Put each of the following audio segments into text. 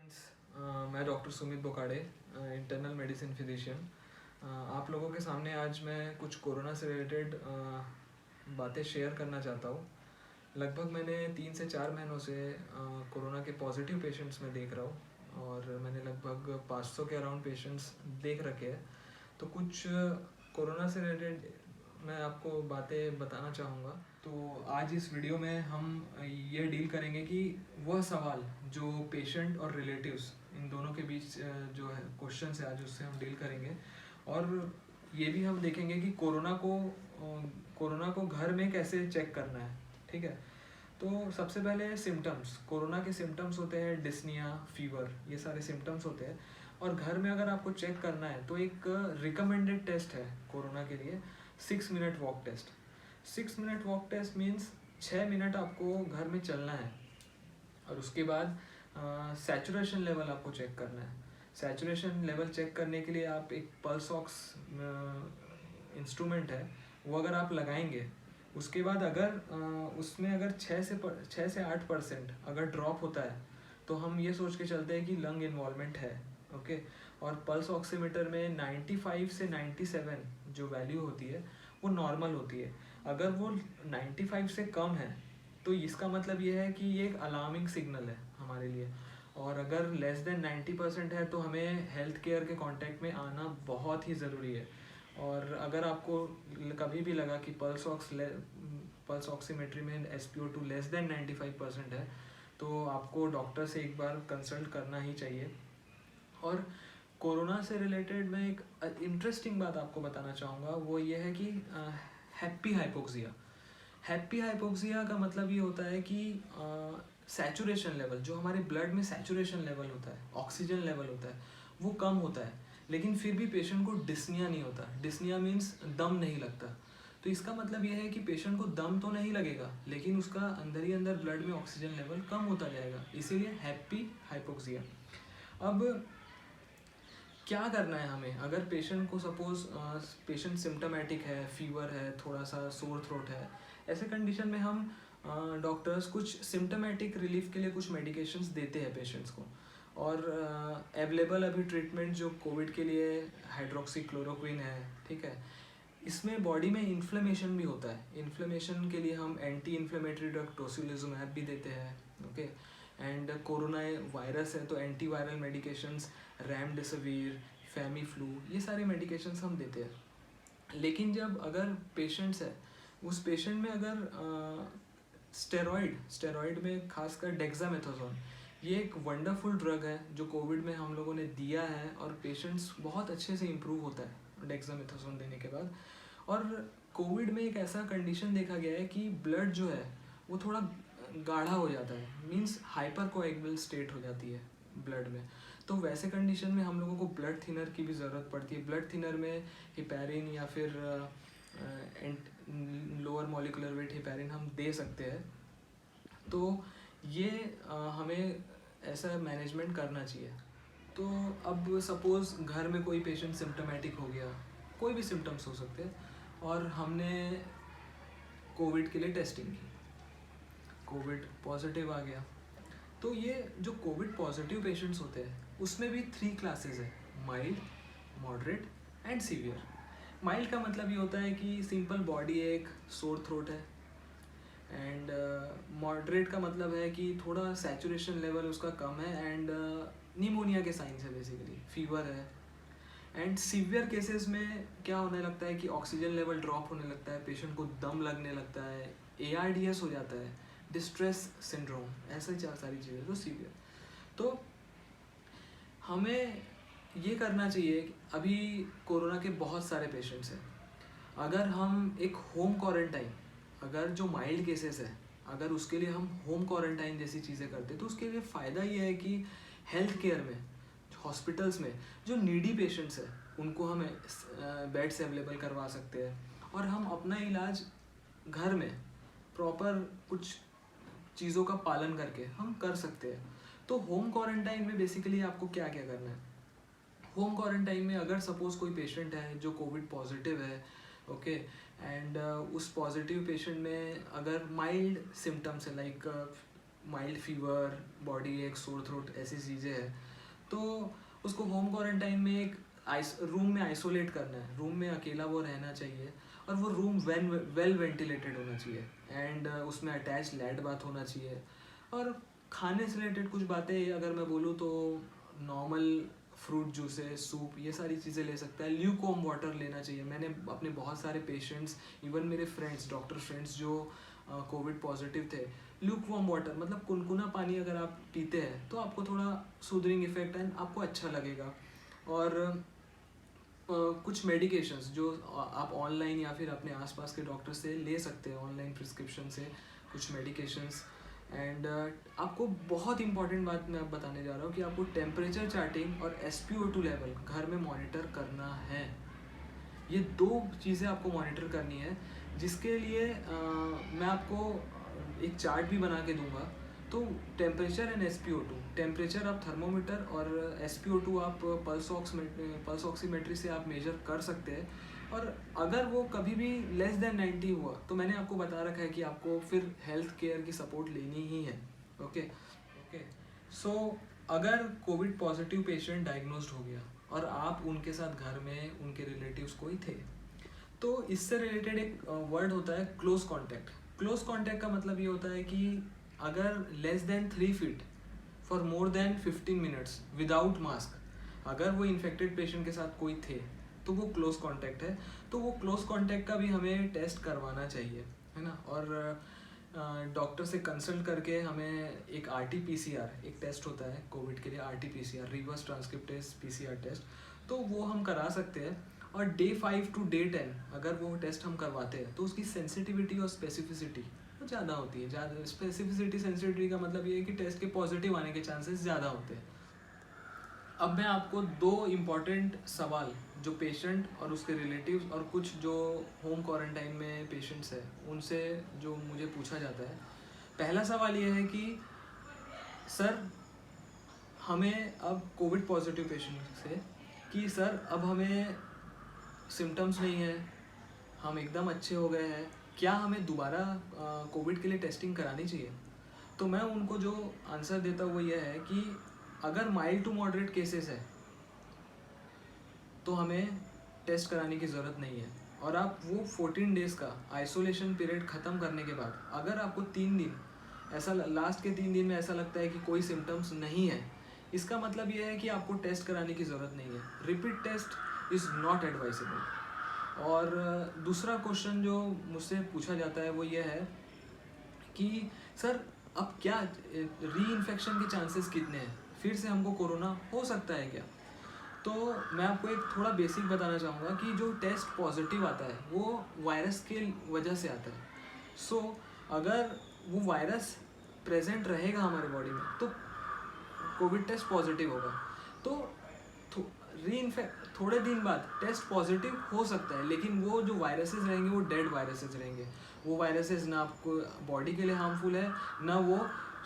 Friends, मैं doctor Sumit Bokade, internal medicine physician. आप लोगों के सामने आज मैं कुछ कोरोना से रिलेटेड बातें शेयर करना चाहता हूँ। लगभग मैंने 3 से 4 महीनों से कोरोना के पॉजिटिव पेशेंट्स में देख रहा हूँ और मैंने लगभग 500 के अराउंड पेशेंट्स देख रखे हैं। तो कुछ कोरोना से रिलेटेड मैं आपको बातें बताना चाहूँगा। तो आज इस वीडियो में हम ये डील करेंगे कि वह सवाल जो पेशेंट और रिलेटिव्स इन दोनों के बीच जो है क्वेश्चन है, आज उससे हम डील करेंगे। और ये भी हम देखेंगे कि कोरोना को घर में कैसे चेक करना है। ठीक है, तो सबसे पहले सिम्टम्स, कोरोना के सिम्टम्स होते हैं डिस्निया, फीवर, ये सारे सिम्टम्स होते हैं। और घर में अगर आपको चेक करना है तो एक रिकमेंडेड टेस्ट है कोरोना के लिए, 6 minute walk test. 6 minute walk test means 6 minute आपको घर में चलना है और उसके बाद सैचुरेशन लेवल आपको चेक करना है। सैचुरेशन लेवल चेक करने के लिए आप एक पल्स ऑक्स इंस्ट्रूमेंट है, वो अगर आप लगाएंगे, उसके बाद अगर उसमें अगर 6 से 8% अगर ड्रॉप होता है तो हम ये सोच के चलते हैं कि लंग इन्वॉल्वमेंट है। ओके, और पल्स ऑक्सीमीटर में 95 से 97 जो वैल्यू होती है वो नॉर्मल होती है। अगर वो 95 से कम है तो इसका मतलब ये है कि ये एक अलार्मिंग सिग्नल है हमारे लिए। और अगर लेस देन 90% है तो हमें हेल्थ केयर के कांटेक्ट में आना बहुत ही ज़रूरी है। और अगर आपको कभी भी लगा कि पल्स ऑक्सीमेट्री में SpO2 लेस देन 95% है तो आपको डॉक्टर से एक बार कंसल्ट करना ही चाहिए। और कोरोना से रिलेटेड मैं एक इंटरेस्टिंग बात आपको बताना चाहूँगा, वो ये है कि हैप्पी हाइपोक्सिया। हैप्पी हाइपोक्सिया का मतलब ये होता है कि सैचुरेशन लेवल, जो हमारे ब्लड में सैचुरेशन लेवल होता है, ऑक्सीजन लेवल होता है, वो कम होता है, लेकिन फिर भी पेशेंट को डिस्निया नहीं होता। डिस्निया मीन्स दम नहीं लगता। तो इसका मतलब ये है कि पेशेंट को दम तो नहीं लगेगा, लेकिन उसका अंदर ही अंदर ब्लड में ऑक्सीजन लेवल कम होता जाएगा, इसीलिए हैप्पी हाइपोक्सिया। अब क्या करना है हमें, अगर पेशेंट को सपोज पेशेंट सिम्टोमेटिक है, फीवर है, थोड़ा सा सोर थ्रोट है, ऐसे कंडीशन में हम डॉक्टर्स कुछ सिम्टोमेटिक रिलीफ के लिए कुछ मेडिकेशंस देते हैं पेशेंट्स को। और अवेलेबल अभी ट्रीटमेंट जो कोविड के लिए हाइड्रोक्सीक्लोरोक्विन है, ठीक है। इसमें बॉडी में इन्फ्लेमेशन भी होता है, इन्फ्लेमेशन के लिए हम एंटी इन्फ्लेमेटरी ड्रग टोसिलिजुमैब भी देते हैं। ओके, एंड कोरोना वायरस है तो एंटीवायरल मेडिकेशंस रेमडेसिविर, फेमीफ्लू, ये सारे मेडिकेशंस हम देते हैं। लेकिन जब अगर पेशेंट्स है, उस पेशेंट में अगर स्टेरॉइड में खासकर डेक्सामेथासोन, ये एक वंडरफुल ड्रग है जो कोविड में हम लोगों ने दिया है और पेशेंट्स बहुत अच्छे से इम्प्रूव होता है डेक्सामेथासोन देने के बाद। और कोविड में एक ऐसा कंडीशन देखा गया है कि ब्लड जो है वो थोड़ा गाढ़ा हो जाता है, मीन्स हाइपर कोएगुलेबल स्टेट हो जाती है ब्लड में। तो वैसे कंडीशन में हम लोगों को ब्लड थिनर की भी ज़रूरत पड़ती है। ब्लड थिनर में हिपैरिन या फिर लोअर मॉलिकुलर वेट हिपैरिन हम दे सकते हैं। तो ये हमें ऐसा मैनेजमेंट करना चाहिए। तो अब सपोज़ घर में कोई पेशेंट सिम्टोमेटिक हो गया, कोई भी सिम्टम्स हो सकते हैं, और हमने कोविड के लिए टेस्टिंग की, कोविड पॉजिटिव आ गया। तो ये जो कोविड पॉजिटिव पेशेंट्स होते हैं उसमें भी 3 क्लासेस है, mild, moderate and severe. Mild का मतलब ये होता है कि सिंपल बॉडी एक, सोर थ्रोट है। एंड मॉडरेट का मतलब है कि थोड़ा सैचुरेशन लेवल उसका कम है एंड निमोनिया के साइंस है, बेसिकली फीवर है। एंड सीवियर केसेस में क्या होने लगता है कि ऑक्सीजन लेवल ड्रॉप होने लगता है, पेशेंट को दम लगने लगता है, ARDS हो जाता है, डिस्ट्रेस सिंड्रोम, ऐसे सारी चीज़ें तो सीवियर। तो हमें ये करना चाहिए कि अभी कोरोना के बहुत सारे पेशेंट्स हैं, अगर हम एक होम क्वारंटाइन, अगर जो माइल्ड केसेस है अगर उसके लिए हम होम क्वारंटाइन जैसी चीज़ें करते तो उसके लिए फ़ायदा ये है कि हेल्थ केयर में, हॉस्पिटल्स में जो नीडी पेशेंट्स हैं उनको हम बेड्स अवेलेबल करवा सकते हैं और हम अपना इलाज घर में प्रॉपर कुछ चीज़ों का पालन करके हम कर सकते हैं। तो होम क्वारंटाइन में बेसिकली आपको क्या क्या करना है, होम क्वारंटाइन में अगर सपोज़ कोई पेशेंट है जो कोविड पॉजिटिव है, ओके, एंड उस पॉजिटिव पेशेंट में अगर माइल्ड सिम्टम्स है, लाइक माइल्ड फीवर, बॉडी एक, सोर थ्रोट, ऐसी चीज़ें हैं, तो उसको होम क्वारंटाइन में एक रूम में आइसोलेट करना है, रूम में अकेला वो रहना चाहिए, और वो रूम वेल वेंटिलेटेड होना चाहिए, एंड उसमें अटैच लैड बाथ होना चाहिए। और खाने से रिलेटेड कुछ बातें अगर मैं बोलूँ तो नॉर्मल फ्रूट जूसेस, सूप, ये सारी चीज़ें ले सकता है। ल्यूकवार्म वाटर लेना चाहिए। मैंने अपने बहुत सारे पेशेंट्स, इवन मेरे फ्रेंड्स, डॉक्टर फ्रेंड्स जो कोविड पॉजिटिव थे, ल्यूकवार्म वाटर मतलब कुनकुना पानी अगर आप पीते हैं तो आपको थोड़ा सूदरिंग इफेक्ट एंड आपको अच्छा लगेगा। और कुछ मेडिकेशंस जो आप ऑनलाइन या फिर अपने आसपास के डॉक्टर से ले सकते हैं, ऑनलाइन प्रिस्क्रिप्शन से कुछ मेडिकेशंस। एंड आपको बहुत इंपॉर्टेंट बात मैं अब बताने जा रहा हूँ कि आपको टेम्परेचर चार्टिंग और SpO2 लेवल घर में मॉनिटर करना है। ये 2 चीज़ें आपको मॉनिटर करनी है, जिसके लिए मैं आपको एक चार्ट भी बना के दूंगा। तो टेम्परेचर एंड SpO2, टेम्परेचर आप थर्मोमीटर और SpO2 आप पल्स ऑक्सीमेट्री से आप मेजर कर सकते हैं। और अगर वो कभी भी लेस देन 90 हुआ तो मैंने आपको बता रखा है कि आपको फिर हेल्थ केयर की सपोर्ट लेनी ही है। ओके ओके सो अगर कोविड पॉजिटिव पेशेंट डायग्नोस्ड हो गया और आप उनके साथ घर में उनके रिलेटिव्स कोई थे, तो इससे रिलेटेड एक वर्ड होता है क्लोज कॉन्टैक्ट। क्लोज कॉन्टैक्ट का मतलब ये होता है कि अगर less than 3 feet for more than 15 minutes without mask, अगर वो इन्फेक्टेड पेशेंट के साथ कोई थे तो वो क्लोज कॉन्टैक्ट है। तो वो क्लोज कॉन्टैक्ट का भी हमें टेस्ट करवाना चाहिए, है ना। और डॉक्टर से कंसल्ट करके हमें एक RT-PCR एक टेस्ट होता है कोविड के लिए, RT-PCR reverse transcriptase PCR test, तो वो हम करा सकते हैं। और डे 5 to day 10 अगर वो टेस्ट हम करवाते हैं तो उसकी सेंसिटिविटी और स्पेसिफिसिटी ज़्यादा होती है। ज़्यादा स्पेसिफिसिटी सेंसिटिविटी का मतलब ये है कि टेस्ट के पॉजिटिव आने के चांसेस ज़्यादा होते हैं। अब मैं आपको 2 इम्पॉर्टेंट सवाल जो पेशेंट और उसके रिलेटिव्स और कुछ जो होम क्वारंटाइन में पेशेंट्स हैं उनसे जो मुझे पूछा जाता है। पहला सवाल ये है कि सर हमें अब कोविड पॉजिटिव पेशेंट से कि सर अब हमें सिम्टम्स नहीं है, हम एकदम अच्छे हो गए हैं, क्या हमें दोबारा कोविड के लिए टेस्टिंग करानी चाहिए? तो मैं उनको जो आंसर देता हूँ वो ये है कि अगर माइल्ड टू मॉडरेट केसेस है तो हमें टेस्ट कराने की ज़रूरत नहीं है। और आप वो 14 डेज़ का आइसोलेशन पीरियड ख़त्म करने के बाद अगर आपको 3 दिन ऐसा लास्ट के 3 दिन में ऐसा लगता है कि कोई सिम्टम्स नहीं है, इसका मतलब ये है कि आपको टेस्ट कराने की ज़रूरत नहीं है। Repeat test is not advisable. और दूसरा क्वेश्चन जो मुझसे पूछा जाता है वो ये है कि सर अब क्या री इन्फेक्शन के चांसेस कितने हैं, फिर से हमको कोरोना हो सकता है क्या? तो मैं आपको एक थोड़ा बेसिक बताना चाहूँगा कि जो टेस्ट पॉजिटिव आता है वो वायरस के वजह से आता है। सो अगर वो वायरस प्रेजेंट रहेगा हमारे बॉडी में तो कोविड टेस्ट पॉजिटिव होगा। तो थोड़े दिन बाद टेस्ट पॉजिटिव हो सकता है, लेकिन वो जो वायरसेस रहेंगे वो डेड वायरसेस रहेंगे। वो वायरसेस ना आपको बॉडी के लिए हार्मफुल है, ना वो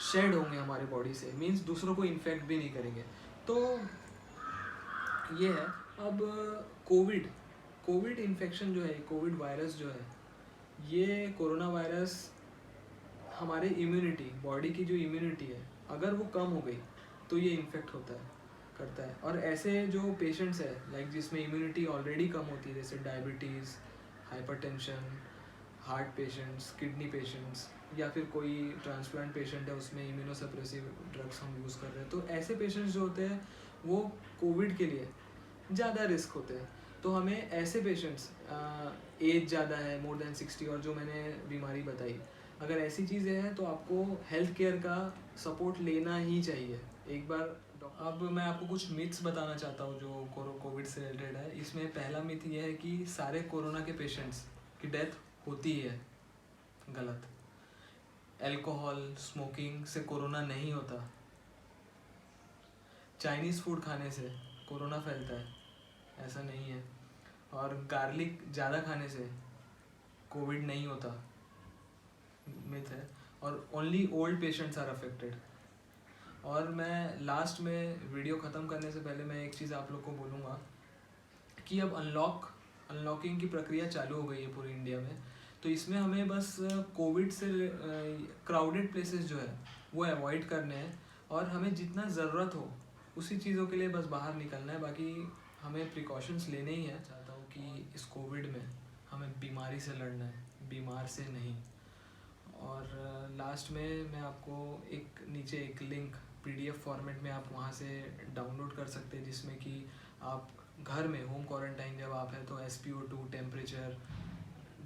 शेड होंगे हमारे बॉडी से, मीन्स दूसरों को इन्फेक्ट भी नहीं करेंगे। तो ये है। अब कोविड इन्फेक्शन जो है, कोविड वायरस जो है, ये कोरोना वायरस हमारे इम्यूनिटी, बॉडी की जो इम्यूनिटी है अगर वो कम हो गई तो ये इन्फेक्ट करता है। और ऐसे जो पेशेंट्स है लाइक जिसमें इम्यूनिटी ऑलरेडी कम होती है, जैसे diabetes, hypertension, heart patients, kidney patients, या फिर कोई ट्रांसप्लांट पेशेंट है उसमें इम्यूनोसप्रेसिव ड्रग्स हम यूज़ कर रहे हैं, तो ऐसे पेशेंट्स जो होते हैं वो कोविड के लिए ज़्यादा रिस्क होते हैं। तो हमें ऐसे पेशेंट्स, एज ज़्यादा है मोर देन 60 और जो मैंने बीमारी बताई, अगर ऐसी चीज़ें हैं तो आपको हेल्थ केयर का सपोर्ट लेना ही चाहिए एक बार। अब मैं आपको कुछ मिथ्स बताना चाहता हूँ जो कोविड से रिलेटेड है। इसमें पहला मिथ ये है कि सारे कोरोना के पेशेंट्स की डेथ होती है। गलत। अल्कोहल, स्मोकिंग से कोरोना नहीं होता। चाइनीज़ फूड खाने से कोरोना फैलता है, ऐसा नहीं है। और गार्लिक ज़्यादा खाने से कोविड नहीं होता, मिथ है। और only old patients are affected. और मैं लास्ट में वीडियो ख़त्म करने से पहले मैं एक चीज़ आप लोग को बोलूँगा कि अब अनलॉकिंग की प्रक्रिया चालू हो गई है पूरी इंडिया में। तो इसमें हमें बस कोविड से क्राउडेड प्लेसेस जो है वो अवॉइड करने हैं, और हमें जितना ज़रूरत हो उसी चीज़ों के लिए बस बाहर निकलना है। बाकी हमें प्रिकॉशंस लेने ही हैं। चाहता हूँ कि इस कोविड में हमें बीमारी से लड़ना है, बीमार से नहीं। और लास्ट में मैं आपको एक नीचे एक लिंक PDF फॉर्मेट में आप वहाँ से डाउनलोड कर सकते हैं, जिसमें कि आप घर में होम क्वारंटाइन जब आप हैं तो SpO2 temperature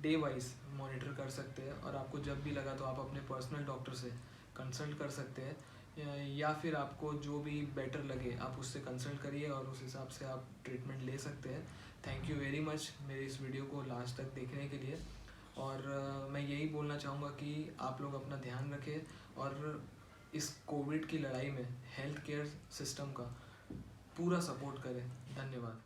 day wise monitor कर सकते हैं, और आपको जब भी लगा तो आप अपने पर्सनल डॉक्टर से कंसल्ट कर सकते हैं, या फिर आपको जो भी बेटर लगे आप उससे कंसल्ट करिए और उस हिसाब से आप ट्रीटमेंट ले सकते हैं। थैंक यू वेरी मच मेरी इस वीडियो को लास्ट तक देखने के लिए। और मैं यही बोलना चाहूँगा कि आप लोग अपना ध्यान रखें और इस कोविड की लड़ाई में हेल्थ केयर सिस्टम का पूरा सपोर्ट करें। धन्यवाद।